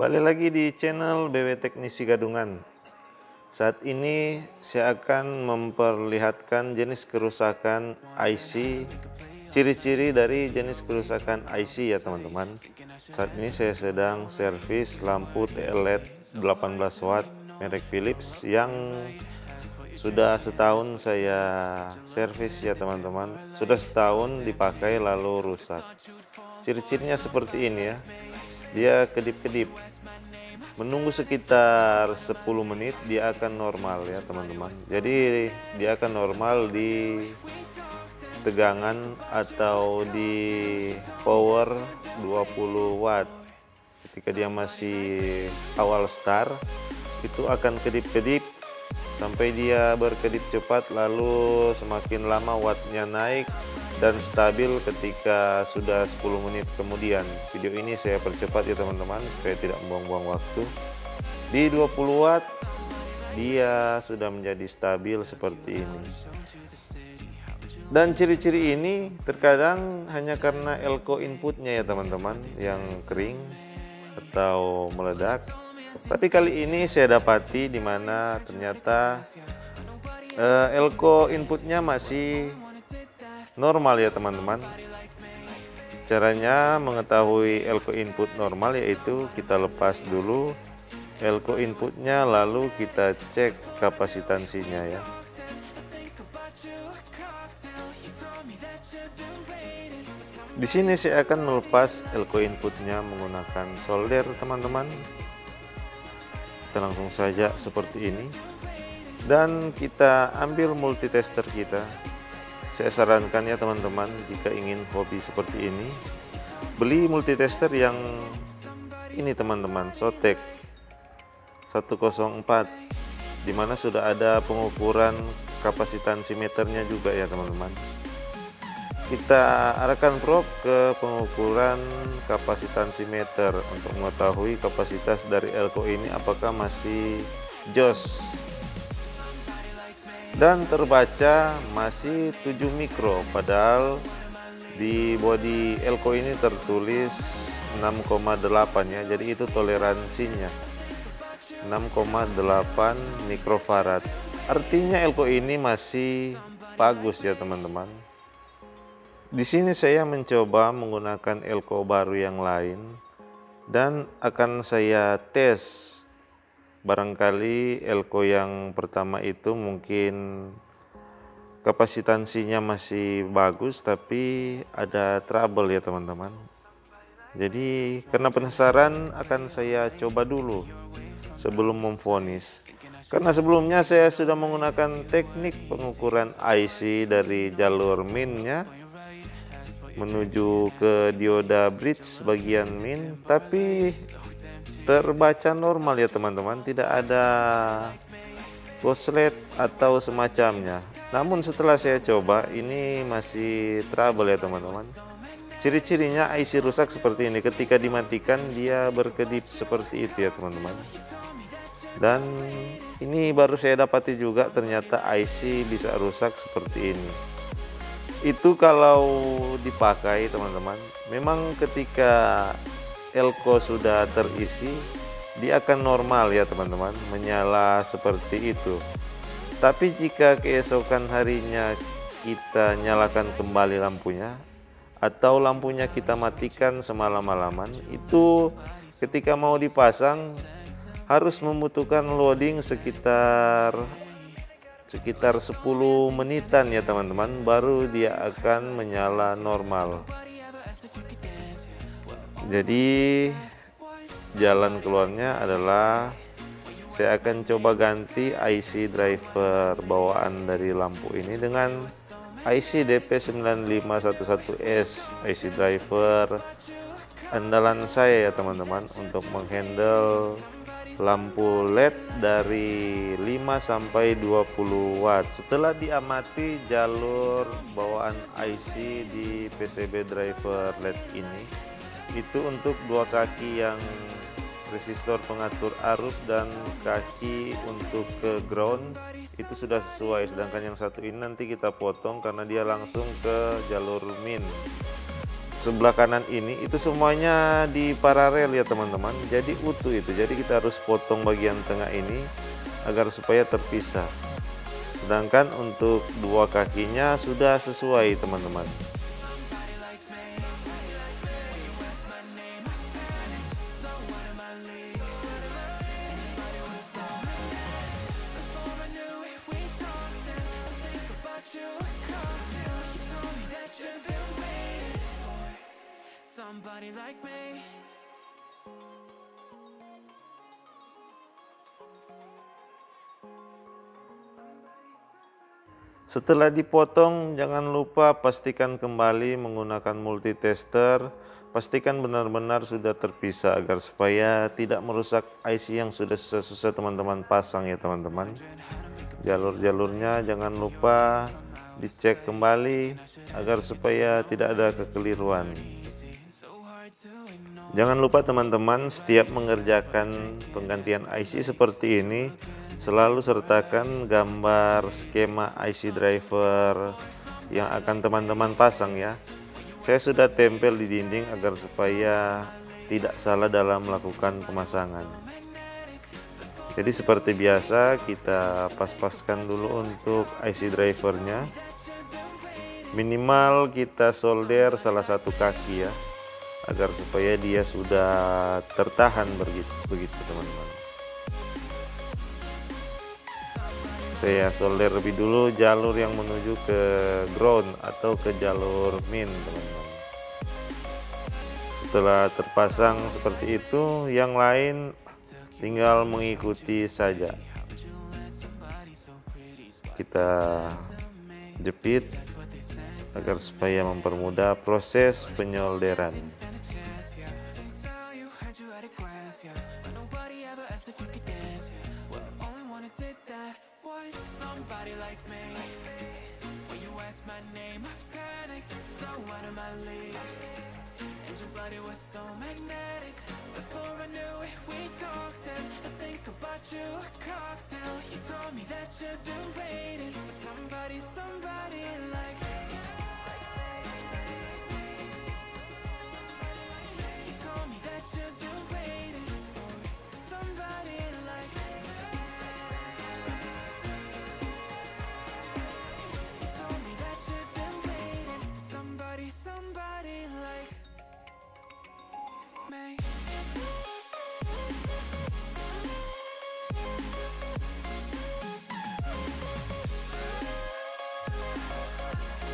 Kembali lagi di channel BW Teknisi Gadungan. Saat ini saya akan memperlihatkan jenis kerusakan IC, ciri-ciri dari jenis kerusakan IC ya teman-teman. Saat ini saya sedang servis lampu TL LED 18 watt merek Philips yang sudah setahun saya servis ya teman-teman. Sudah setahun dipakai lalu rusak. Ciri-cirinya seperti ini ya. Dia kedip-kedip. Menunggu sekitar 10 menit dia akan normal ya teman-teman. Jadi dia akan normal di tegangan atau di power 20 watt. Ketika dia masih awal start itu akan kedip-kedip sampai dia berkedip cepat, lalu semakin lama wattnya naik dan stabil ketika sudah 10 menit kemudian. Video ini saya percepat ya teman-teman supaya tidak membuang-buang waktu. Di 20 watt dia sudah menjadi stabil seperti ini. Dan ciri-ciri ini terkadang hanya karena elko inputnya ya teman-teman yang kering atau meledak. Tapi kali ini saya dapati di mana ternyata elko inputnya masih normal ya teman-teman. Caranya mengetahui elko input normal yaitu kita lepas dulu elko inputnya lalu kita cek kapasitansinya ya. Di sini saya akan melepas elko inputnya menggunakan solder teman-teman. Kita langsung saja seperti ini dan kita ambil multitester kita. Saya sarankan ya teman-teman, jika ingin hobi seperti ini, beli multitester yang ini teman-teman, Sotek 104, dimana sudah ada pengukuran kapasitansimeternya juga ya teman-teman. Kita arahkan probe ke pengukuran kapasitansimeter untuk mengetahui kapasitas dari elko ini apakah masih jos. Dan terbaca masih 7 mikro, padahal di bodi elko ini tertulis 6,8 ya, jadi itu toleransinya 6,8 mikrofarad. Artinya elko ini masih bagus ya teman-teman. Di sini saya mencoba menggunakan elko baru yang lain dan akan saya tes. Barangkali elko yang pertama itu mungkin kapasitansinya masih bagus tapi ada trouble ya teman-teman. Jadi karena penasaran akan saya coba dulu sebelum memvonis. Karena sebelumnya saya sudah menggunakan teknik pengukuran IC dari jalur min-nya menuju ke dioda bridge bagian min, tapi terbaca normal ya teman-teman, tidak ada korslet atau semacamnya. Namun setelah saya coba ini masih trouble ya teman-teman. Ciri-cirinya IC rusak seperti ini, ketika dimatikan dia berkedip seperti itu ya teman-teman. Dan ini baru saya dapati juga ternyata IC bisa rusak seperti ini. Itu kalau dipakai teman-teman, memang ketika elko sudah terisi dia akan normal ya teman-teman, menyala seperti itu. Tapi jika keesokan harinya kita nyalakan kembali lampunya atau lampunya kita matikan semalam-malaman, itu ketika mau dipasang harus membutuhkan loading sekitar 10 menitan ya teman-teman, baru dia akan menyala normal. Jadi jalan keluarnya adalah saya akan coba ganti IC driver bawaan dari lampu ini dengan IC DP9511S, IC driver andalan saya ya teman-teman untuk menghandle lampu LED dari 5 sampai 20 watt. Setelah diamati jalur bawaan IC di PCB driver LED ini, itu untuk dua kaki yang resistor pengatur arus dan kaki untuk ke ground itu sudah sesuai, sedangkan yang satu ini nanti kita potong karena dia langsung ke jalur min. sebelah kanan ini itu semuanya di paralel ya teman-teman, jadi utuh itu. Jadi kita harus potong bagian tengah ini agar supaya terpisah. Sedangkan untuk dua kakinya sudah sesuai teman-teman. Setelah dipotong, jangan lupa pastikan kembali menggunakan multitester. Pastikan benar-benar sudah terpisah agar supaya tidak merusak IC yang sudah susah-susah teman-teman pasang ya teman-teman. Jalur-jalurnya jangan lupa dicek kembali agar supaya tidak ada kekeliruan. Jangan lupa teman-teman, setiap mengerjakan penggantian IC seperti ini selalu sertakan gambar skema IC driver yang akan teman-teman pasang ya. Saya sudah tempel di dinding agar supaya tidak salah dalam melakukan pemasangan. Jadi seperti biasa kita pas-paskan dulu untuk IC drivernya. Minimal kita solder salah satu kaki ya, agar supaya dia sudah tertahan begitu teman-teman. Saya solder lebih dulu jalur yang menuju ke ground atau ke jalur min teman-teman. Setelah terpasang seperti itu, yang lain tinggal mengikuti saja. Kita jepit agar supaya mempermudah proses penyolderan.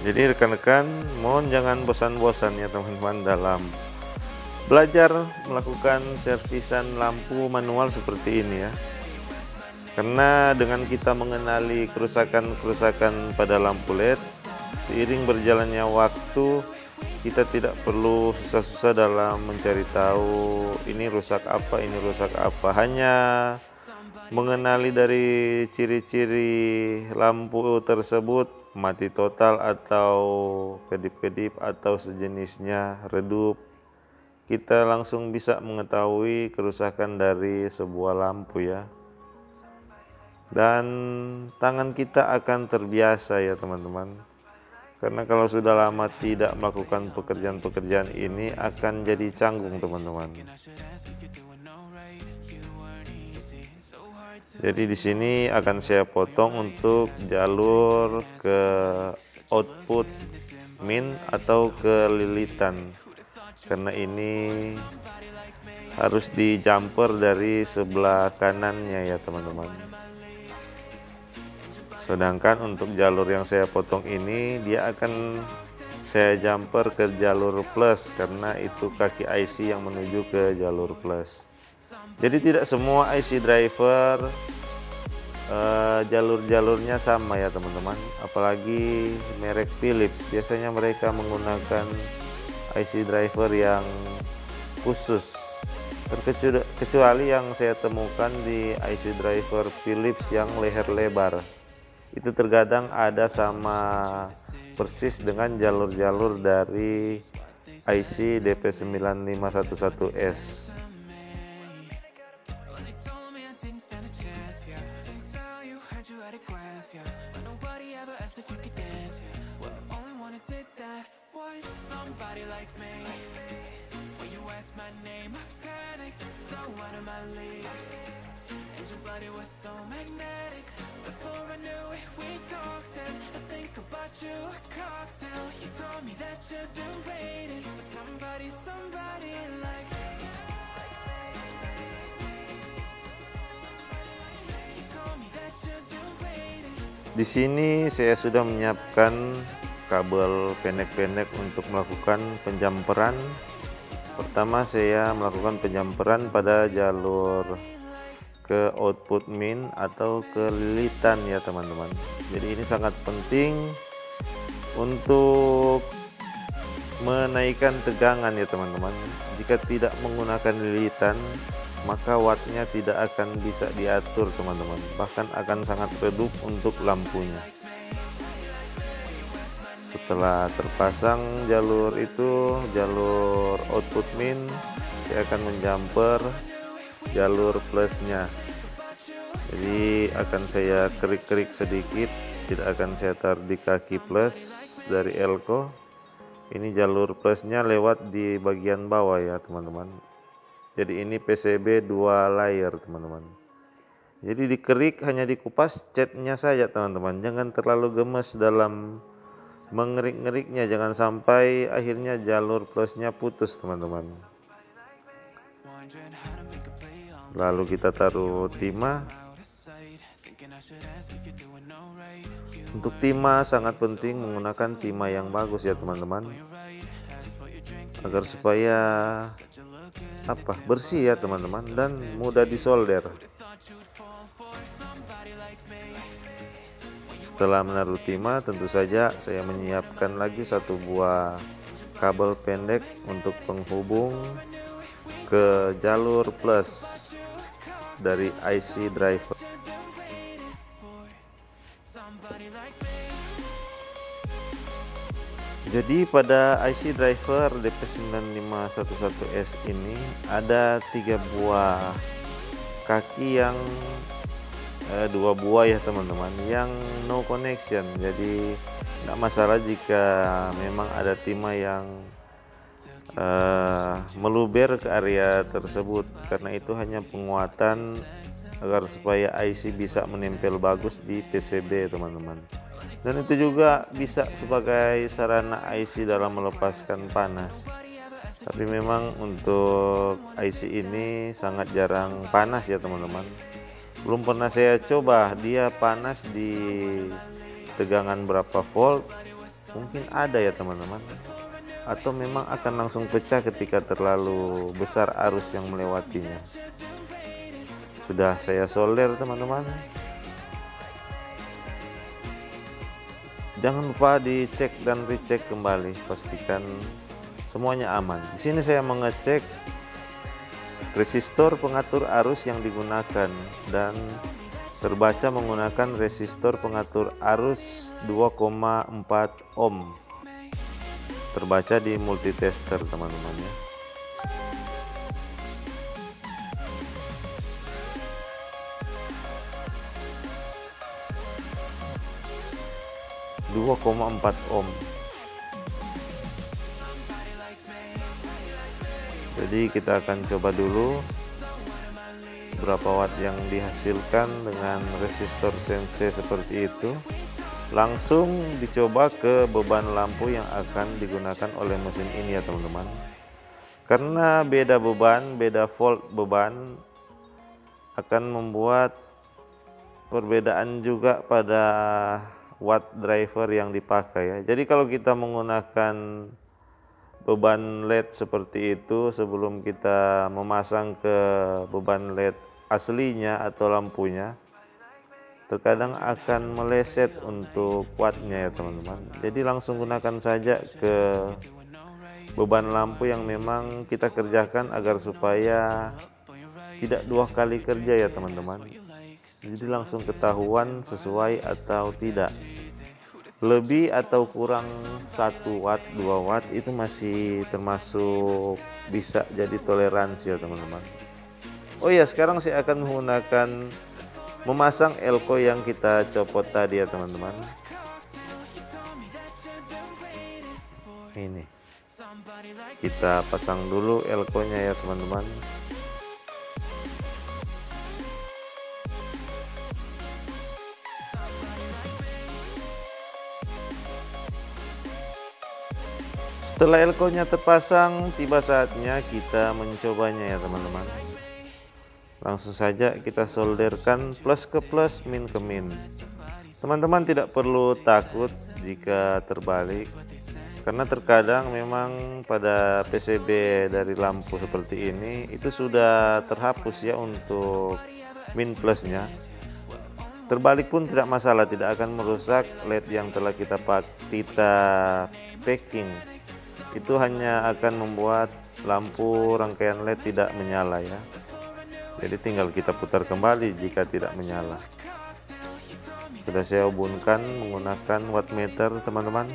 Jadi rekan-rekan, mohon jangan bosan-bosan ya teman-teman dalam belajar melakukan servisan lampu manual seperti ini ya. Karena dengan kita mengenali kerusakan-kerusakan pada lampu LED, seiring berjalannya waktu, kita tidak perlu susah-susah dalam mencari tahu ini rusak apa. Hanya mengenali dari ciri-ciri lampu tersebut, mati total atau kedip-kedip atau sejenisnya, redup, kita langsung bisa mengetahui kerusakan dari sebuah lampu ya. Dan tangan kita akan terbiasa ya teman-teman. Karena kalau sudah lama tidak melakukan pekerjaan-pekerjaan ini akan jadi canggung teman-teman. Jadi di sini akan saya potong untuk jalur ke output min atau ke lilitan. Karena ini harus di jumper dari sebelah kanannya ya teman-teman. Sedangkan untuk jalur yang saya potong ini dia akan saya jumper ke jalur plus karena itu kaki IC yang menuju ke jalur plus. Jadi tidak semua IC driver jalur-jalurnya sama ya teman-teman. Apalagi merek Philips, biasanya mereka menggunakan IC driver yang khusus. Kecuali yang saya temukan di IC driver Philips yang leher lebar. Itu terkadang ada sama persis dengan jalur-jalur dari IC DP9511S. Di sini saya sudah menyiapkan kabel pendek-pendek untuk melakukan penjamperan. Pertama saya melakukan penjamperan pada jalur ke output min atau ke lilitan ya teman-teman. Jadi ini sangat penting untuk menaikkan tegangan ya teman-teman. Jika tidak menggunakan lilitan, maka wattnya tidak akan bisa diatur teman-teman, bahkan akan sangat redup untuk lampunya. Setelah terpasang jalur itu, jalur output min, saya akan menjumper jalur plusnya. Jadi akan saya kerik-kerik sedikit, tidak akan saya taruh di kaki plus dari elko. Ini jalur plusnya lewat di bagian bawah ya teman-teman. Jadi ini PCB 2 layer teman-teman. Jadi dikerik, hanya dikupas catnya saja teman-teman. Jangan terlalu gemes dalam mengerik-ngeriknya, jangan sampai akhirnya jalur plusnya putus teman-teman. Lalu kita taruh timah. Untuk timah sangat penting menggunakan timah yang bagus ya teman-teman, agar supaya bersih ya teman-teman dan mudah disolder. Setelah menaruh timah, tentu saja saya menyiapkan lagi satu buah kabel pendek untuk penghubung ke jalur plus dari IC driver. Jadi pada IC driver DP9511S ini ada 3 buah kaki yang 2 buah ya teman-teman yang no connection. Jadi tidak masalah jika memang ada timah yang meluber ke area tersebut, karena itu hanya penguatan agar supaya IC bisa menempel bagus di PCB teman-teman. Dan itu juga bisa sebagai sarana IC dalam melepaskan panas. Tapi memang untuk IC ini sangat jarang panas ya teman-teman. Belum pernah saya coba dia panas di tegangan berapa volt. Mungkin ada ya teman-teman, atau memang akan langsung pecah ketika terlalu besar arus yang melewatinya. Sudah saya solder teman-teman. Jangan lupa dicek dan recheck kembali, pastikan semuanya aman. Di sini saya mengecek resistor pengatur arus yang digunakan dan terbaca menggunakan resistor pengatur arus 2,4 ohm. Terbaca di multitester teman-teman ya. 2,4 ohm. Jadi kita akan coba dulu berapa watt yang dihasilkan dengan resistor sensei seperti itu. Langsung dicoba ke beban lampu yang akan digunakan oleh mesin ini ya teman-teman. Karena beda beban, beda volt beban akan membuat perbedaan juga pada watt driver yang dipakai ya. Jadi kalau kita menggunakan beban LED seperti itu, sebelum kita memasang ke beban LED aslinya atau lampunya, terkadang akan meleset untuk wattnya ya teman-teman. Jadi langsung gunakan saja ke beban lampu yang memang kita kerjakan agar supaya tidak 2 kali kerja ya teman-teman. Jadi langsung ketahuan sesuai atau tidak. Lebih atau kurang 1 watt 2 watt itu masih termasuk bisa jadi toleransi ya teman-teman. Oh ya, sekarang saya akan menggunakan memasang elko yang kita copot tadi ya teman-teman. Ini Kita pasang dulu elko-nya ya teman-teman. Setelah elko-nya terpasang, tiba saatnya kita mencobanya ya teman-teman. Langsung saja kita solderkan plus ke plus, min ke min. Teman-teman tidak perlu takut jika terbalik, karena terkadang memang pada PCB dari lampu seperti ini itu sudah terhapus ya untuk min plusnya. Terbalik pun tidak masalah, tidak akan merusak LED yang telah kita packing. Itu hanya akan membuat lampu rangkaian LED tidak menyala ya. Jadi tinggal kita putar kembali jika tidak menyala. Sudah saya hubungkan menggunakan wattmeter teman-teman.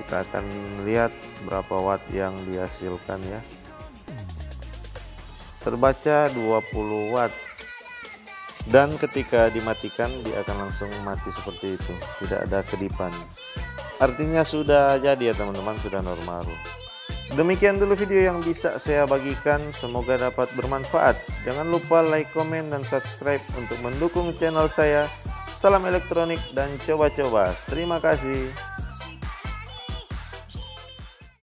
Kita akan lihat berapa watt yang dihasilkan ya. Terbaca 20 watt. Dan ketika dimatikan dia akan langsung mati seperti itu, tidak ada kedipan. Artinya sudah jadi ya teman-teman, sudah normal. Demikian dulu video yang bisa saya bagikan, semoga dapat bermanfaat. Jangan lupa like, komen, dan subscribe untuk mendukung channel saya. Salam elektronik dan coba-coba. Terima kasih.